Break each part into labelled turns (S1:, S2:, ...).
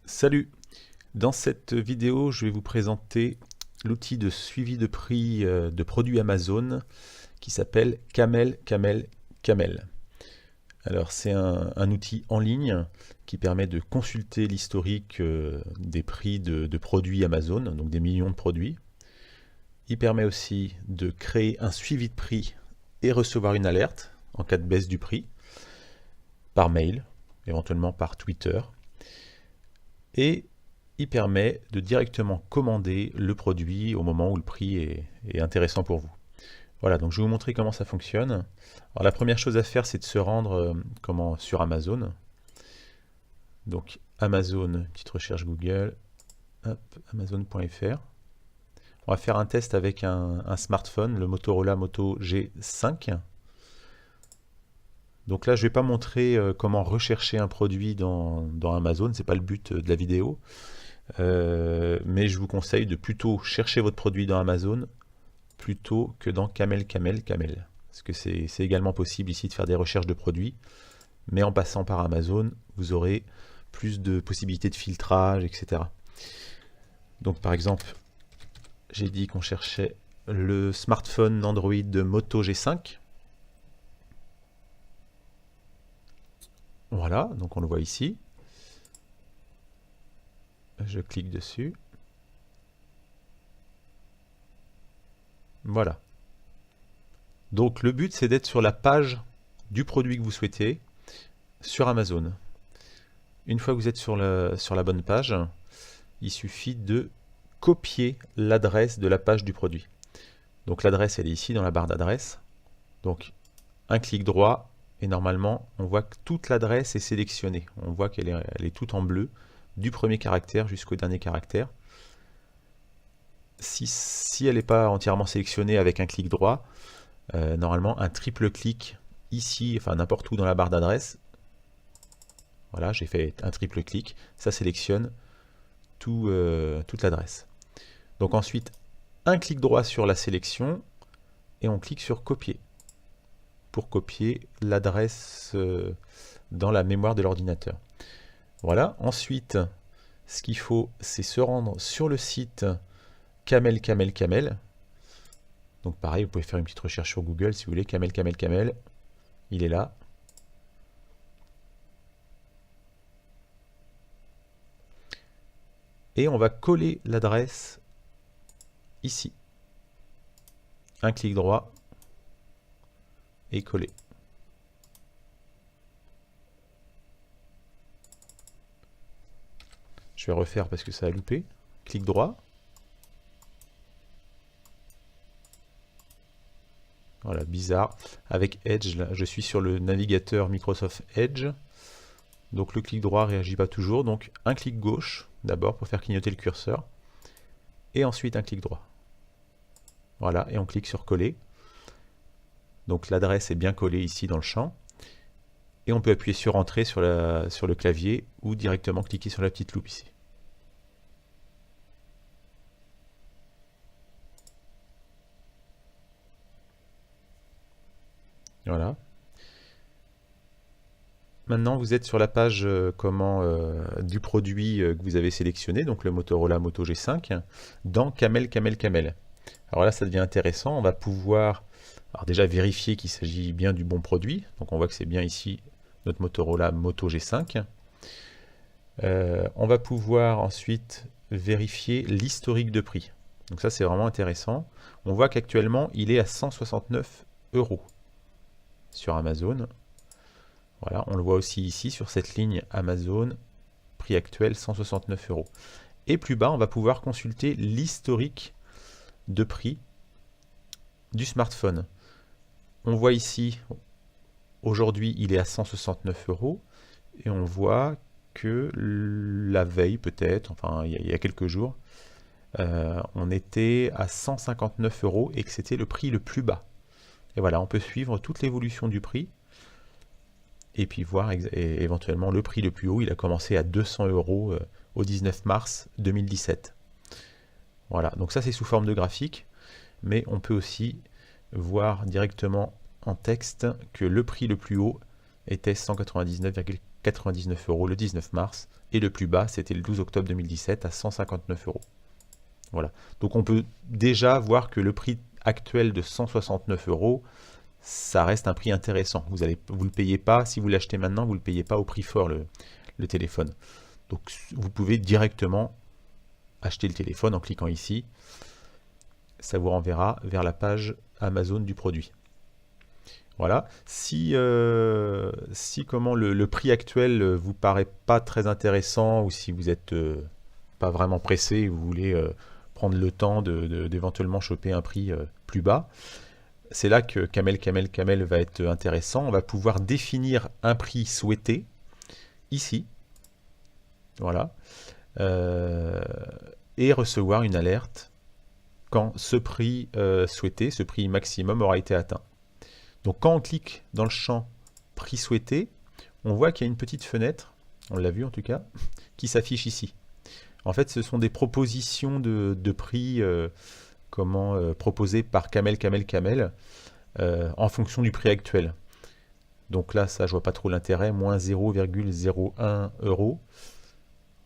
S1: Salut! Dans cette vidéo, je vais vous présenter l'outil de suivi de prix de produits Amazon qui s'appelle Camel Camel Camel. Alors c'est un outil en ligne qui permet de consulter l'historique des prix de produits Amazon, donc des millions de produits. Il permet aussi de créer un suivi de prix et recevoir une alerte en cas de baisse du prix par mail, éventuellement par Twitter. Et il permet de directement commander le produit au moment où le prix est intéressant pour vous. Voilà, donc je vais vous montrer comment ça fonctionne. Alors la première chose à faire, c'est de se rendre sur Amazon. Donc Amazon, petite recherche Google, amazon.fr. On va faire un test avec un smartphone, le Motorola Moto G5. Donc là, je ne vais pas montrer comment rechercher un produit dans Amazon, c'est pas le but de la vidéo. Mais je vous conseille de plutôt chercher votre produit dans Amazon plutôt que dans Camel Camel Camel. Parce que c'est également possible ici de faire des recherches de produits, mais en passant par Amazon, vous aurez plus de possibilités de filtrage, etc. Donc par exemple, j'ai dit qu'on cherchait le smartphone Android de Moto G5. Voilà, donc on le voit ici. Je clique dessus. Voilà. Donc le but, c'est d'être sur la page du produit que vous souhaitez sur Amazon. Une fois que vous êtes sur la bonne page, il suffit de copier l'adresse de la page du produit. Donc l'adresse, elle est ici dans la barre d'adresse. Donc un clic droit et normalement, on voit que toute l'adresse est sélectionnée. On voit qu'elle est toute en bleu, du premier caractère jusqu'au dernier caractère. Si elle n'est pas entièrement sélectionnée avec un clic droit, normalement un triple clic ici, enfin n'importe où dans la barre d'adresse, voilà, j'ai fait un triple clic, ça sélectionne toute l'adresse. Donc ensuite, un clic droit sur la sélection et on clique sur copier pour copier l'adresse dans la mémoire de l'ordinateur. Voilà, ensuite, ce qu'il faut, c'est se rendre sur le site Camel Camel Camel. Donc pareil, vous pouvez faire une petite recherche sur Google si vous voulez, Camel Camel Camel, il est là. Et on va coller l'adresse ici. Un clic droit et coller. Je vais refaire parce que ça a loupé. Clic droit. Voilà, bizarre. Avec Edge, là, je suis sur le navigateur Microsoft Edge. Donc le clic droit ne réagit pas toujours. Donc un clic gauche d'abord pour faire clignoter le curseur. Et ensuite un clic droit. Voilà, et on clique sur coller. Donc l'adresse est bien collée ici dans le champ. Et on peut appuyer sur Entrée sur le clavier ou directement cliquer sur la petite loupe ici. Voilà. Maintenant, vous êtes sur la page du produit que vous avez sélectionné, donc le Motorola Moto G5, dans Camel Camel Camel. Alors là, ça devient intéressant. On va pouvoir déjà vérifier qu'il s'agit bien du bon produit. Donc on voit que c'est bien ici notre Motorola Moto G5. On va pouvoir ensuite vérifier l'historique de prix. Donc ça, c'est vraiment intéressant. On voit qu'actuellement, il est à 169 € sur Amazon. Voilà, on le voit aussi ici sur cette ligne Amazon, prix actuel 169 €. Et plus bas, on va pouvoir consulter l'historique de prix du smartphone. On voit ici, aujourd'hui, il est à 169 € et on voit que la veille peut-être, enfin il y a quelques jours, on était à 159 € et que c'était le prix le plus bas. Et voilà, on peut suivre toute l'évolution du prix et puis voir éventuellement le prix le plus haut. Il a commencé à 200 € au 19 mars 2017. Voilà, donc ça c'est sous forme de graphique, mais on peut aussi voir directement en texte que le prix le plus haut était 199,99 99 € le 19 mars, et le plus bas, c'était le 12 octobre 2017 à 159 €. Voilà. Donc on peut déjà voir que le prix actuel de 169 €, ça reste un prix intéressant. Vous le payez pas, si vous l'achetez maintenant, vous ne le payez pas au prix fort, le téléphone. Donc vous pouvez directement acheter le téléphone en cliquant ici. Ça vous renverra vers la page Amazon du produit. Voilà. Si comment le prix actuel vous paraît pas très intéressant, ou si vous n'êtes pas vraiment pressé et vous voulez prendre le temps d'éventuellement choper un prix plus bas, c'est là que Camel va être intéressant. On va pouvoir définir un prix souhaité ici. Voilà. Et recevoir une alerte quand ce prix souhaité, ce prix maximum aura été atteint. Donc quand on clique dans le champ prix souhaité, on voit qu'il y a une petite fenêtre, on l'a vu en tout cas, qui s'affiche ici. En fait, ce sont des propositions de prix proposées par Camel en fonction du prix actuel. Donc là, ça, je vois pas trop l'intérêt, moins 0,01 €.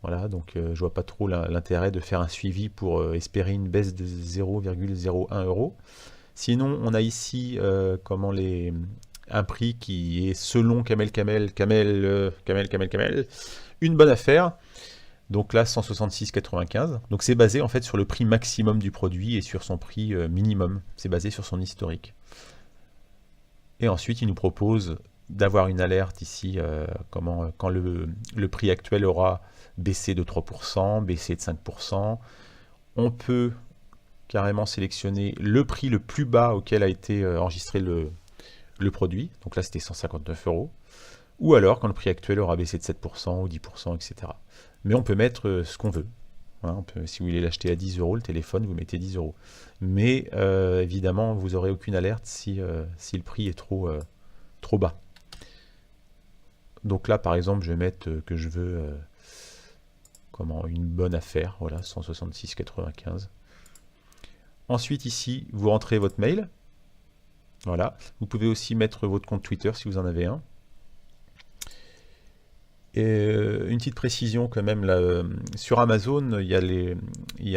S1: Voilà, donc je vois pas trop l'intérêt de faire un suivi pour espérer une baisse de 0,01 €. Sinon, on a ici un prix qui est selon Camel, une bonne affaire. Donc là, 166,95. Donc c'est basé en fait sur le prix maximum du produit et sur son prix minimum. C'est basé sur son historique. Et ensuite, il nous propose d'avoir une alerte ici, quand le prix actuel aura baissé de 3%, baissé de 5%. On peut carrément sélectionner le prix le plus bas auquel a été enregistré le produit. Donc là, c'était 159 €. Ou alors quand le prix actuel aura baissé de 7% ou 10%, etc. Mais on peut mettre ce qu'on veut. Hein, si vous voulez l'acheter à 10 € le téléphone, vous mettez 10 €. Mais évidemment, vous n'aurez aucune alerte si le prix est trop bas. Donc là, par exemple, je vais mettre que je veux une bonne affaire. Voilà, 166,95. Ensuite, ici, vous rentrez votre mail. Voilà. Vous pouvez aussi mettre votre compte Twitter si vous en avez un. Et une petite précision quand même, là, sur Amazon, il y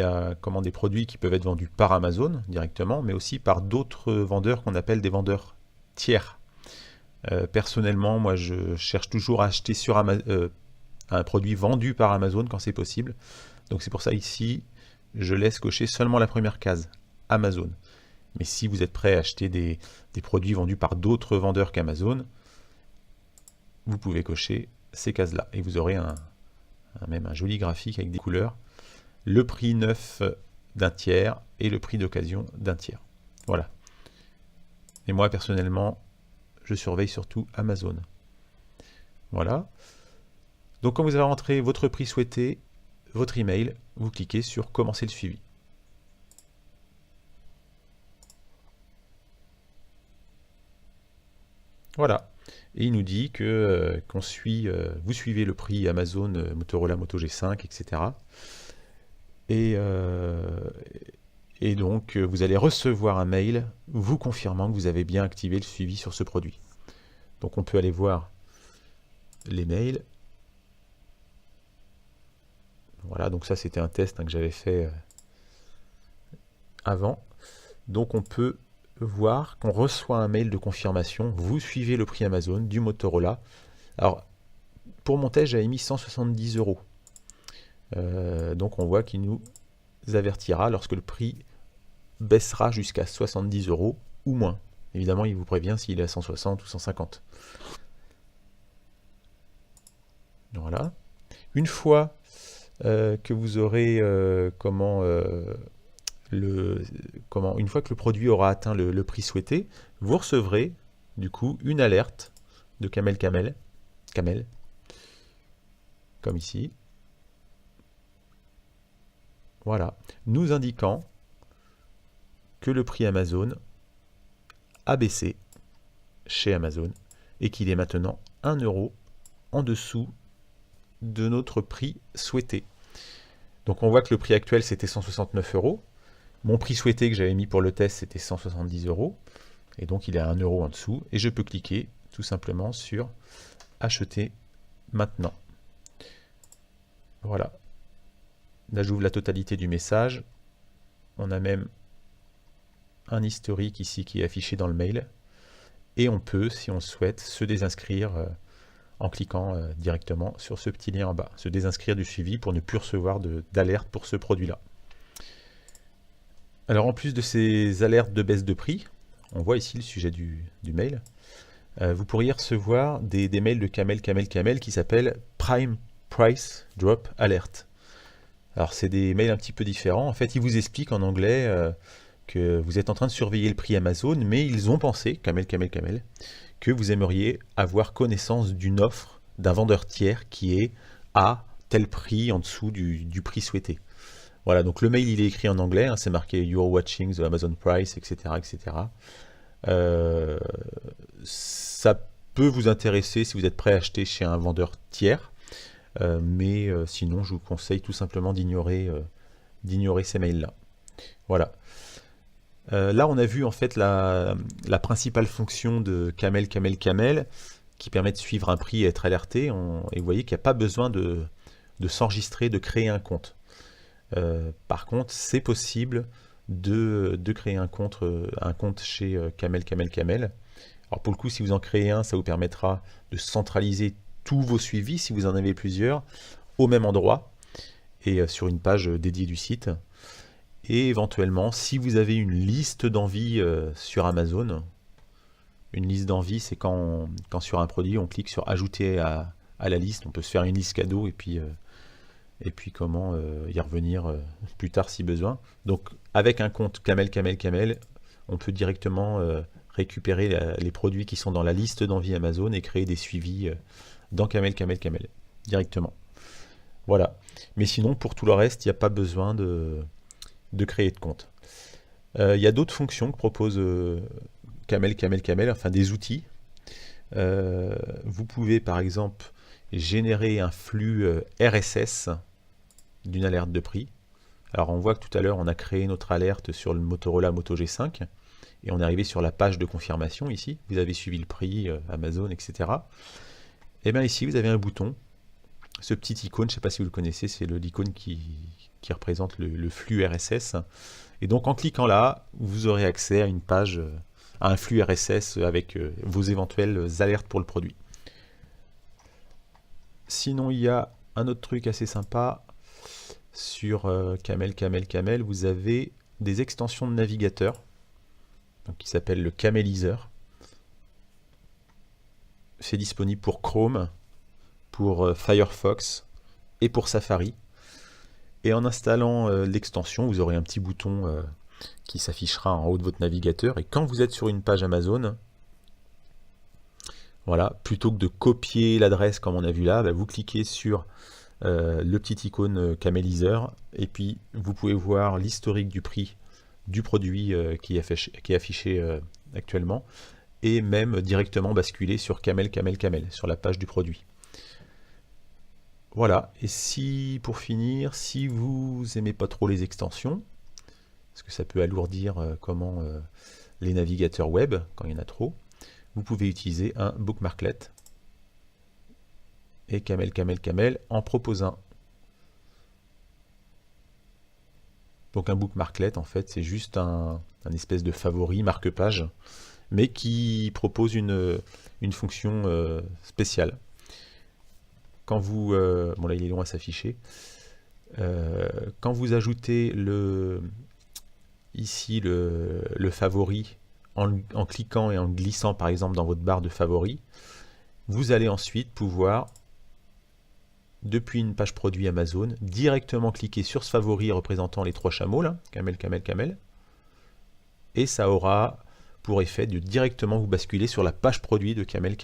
S1: a des produits qui peuvent être vendus par Amazon directement, mais aussi par d'autres vendeurs qu'on appelle des vendeurs tiers. Personnellement, moi je cherche toujours à acheter sur un produit vendu par Amazon quand c'est possible. Donc c'est pour ça ici, je laisse cocher seulement la première case, Amazon. Mais si vous êtes prêt à acheter des produits vendus par d'autres vendeurs qu'Amazon, vous pouvez cocher ces cases-là. Et vous aurez même un joli graphique avec des couleurs. Le prix neuf d'un tiers et le prix d'occasion d'un tiers. Voilà. Et moi, personnellement, je surveille surtout Amazon. Voilà. Donc, quand vous avez rentré votre prix souhaité, votre email, vous cliquez sur « Commencer le suivi ». Voilà. Et il nous dit que vous suivez le prix Amazon, Motorola Moto G5, etc. Et donc, vous allez recevoir un mail vous confirmant que vous avez bien activé le suivi sur ce produit. Donc, on peut aller voir les mails. Voilà, donc ça, c'était un test que j'avais fait avant. Donc, on peut voir qu'on reçoit un mail de confirmation. Vous suivez le prix Amazon du Motorola. Alors, pour mon test, j'avais mis 170 €. Donc, on voit qu'il nous avertira lorsque le prix baissera jusqu'à 70 € ou moins. Évidemment, il vous prévient s'il est à 160 ou 150. Voilà. Une fois que vous aurez une fois que le produit aura atteint le prix souhaité, vous recevrez du coup une alerte de Camel, comme ici. Voilà, nous indiquant que le prix Amazon a baissé chez Amazon et qu'il est maintenant 1 € en dessous de notre prix souhaité. Donc on voit que le prix actuel c'était 169 €. Mon prix souhaité que j'avais mis pour le test, c'était 170 €. Et donc, il est à 1 € en dessous. Et je peux cliquer tout simplement sur « Acheter maintenant. Voilà. Là, j'ouvre la totalité du message. On a même un historique ici qui est affiché dans le mail. Et on peut, si on le souhaite, se désinscrire en cliquant directement sur ce petit lien en bas. Se désinscrire du suivi pour ne plus recevoir d'alerte pour ce produit-là. Alors en plus de ces alertes de baisse de prix, on voit ici le sujet du mail, vous pourriez recevoir des mails de Camel qui s'appellent Prime Price Drop Alert. Alors c'est des mails un petit peu différents. En fait, ils vous expliquent en anglais que vous êtes en train de surveiller le prix Amazon, mais ils ont pensé, Camel, que vous aimeriez avoir connaissance d'une offre d'un vendeur tiers qui est à tel prix en dessous du prix souhaité. Voilà, donc le mail il est écrit en anglais, hein, c'est marqué You're watching the Amazon price, etc. etc. Ça peut vous intéresser si vous êtes prêt à acheter chez un vendeur tiers, mais sinon je vous conseille tout simplement d'ignorer ces mails-là. Voilà. Là on a vu en fait la principale fonction de Camel qui permet de suivre un prix et être alerté. Et vous voyez qu'il n'y a pas besoin de s'enregistrer, de créer un compte. Par contre, c'est possible de créer un compte chez Camel. Alors pour le coup, si vous en créez un, ça vous permettra de centraliser tous vos suivis, si vous en avez plusieurs, au même endroit et sur une page dédiée du site. Et éventuellement, si vous avez une liste d'envies sur Amazon, une liste d'envies, c'est quand sur un produit, on clique sur ajouter à la liste, on peut se faire une liste cadeau et puis comment y revenir plus tard si besoin. Donc avec un compte Camel, on peut directement récupérer les produits qui sont dans la liste d'envie Amazon et créer des suivis dans Camel, directement. Voilà. Mais sinon, pour tout le reste, il n'y a pas besoin de créer de compte. Il y a d'autres fonctions que propose Camel, enfin des outils. Vous pouvez par exemple générer un flux RSS d'une alerte de prix. Alors on voit que tout à l'heure on a créé notre alerte sur le Motorola Moto G5 et on est arrivé sur la page de confirmation ici. Vous avez suivi le prix, Amazon, etc. Et bien ici vous avez un bouton, ce petit icône, je ne sais pas si vous le connaissez, c'est l'icône qui représente le flux RSS. Et donc en cliquant là, vous aurez accès à une page, à un flux RSS avec vos éventuelles alertes pour le produit. Sinon, il y a un autre truc assez sympa sur Camel. Vous avez des extensions de navigateur donc, qui s'appellent le Camelizer. C'est disponible pour Chrome, pour Firefox et pour Safari. Et en installant l'extension, vous aurez un petit bouton qui s'affichera en haut de votre navigateur. Et quand vous êtes sur une page Amazon, voilà, plutôt que de copier l'adresse comme on a vu là, vous cliquez sur le petit icône Camelizer et puis vous pouvez voir l'historique du prix du produit qui est affiché actuellement et même directement basculer sur Camel, sur la page du produit. Voilà, et si pour finir, si vous n'aimez pas trop les extensions, parce que ça peut alourdir les navigateurs web quand il y en a trop, vous pouvez utiliser un bookmarklet et Camel en propose un. Donc un bookmarklet en fait c'est juste un espèce de favori marque-page mais qui propose une fonction spéciale. Quand vous, bon là il est long à s'afficher, quand vous ajoutez ici le favori en cliquant et en glissant par exemple dans votre barre de favoris, vous allez ensuite pouvoir, depuis une page produit Amazon, directement cliquer sur ce favori représentant les trois chameaux, là, Camel, et ça aura pour effet de directement vous basculer sur la page produit de Camel.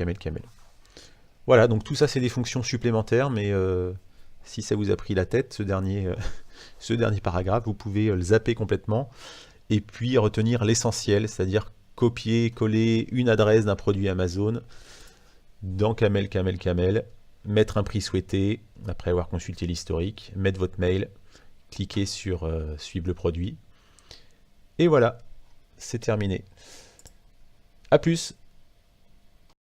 S1: Voilà, donc tout ça c'est des fonctions supplémentaires, mais si ça vous a pris la tête, ce dernier paragraphe, vous pouvez le zapper complètement, et puis retenir l'essentiel, c'est-à-dire copier, coller une adresse d'un produit Amazon dans Camel, mettre un prix souhaité, après avoir consulté l'historique, mettre votre mail, cliquer sur suivre le produit, et voilà, c'est terminé. A plus.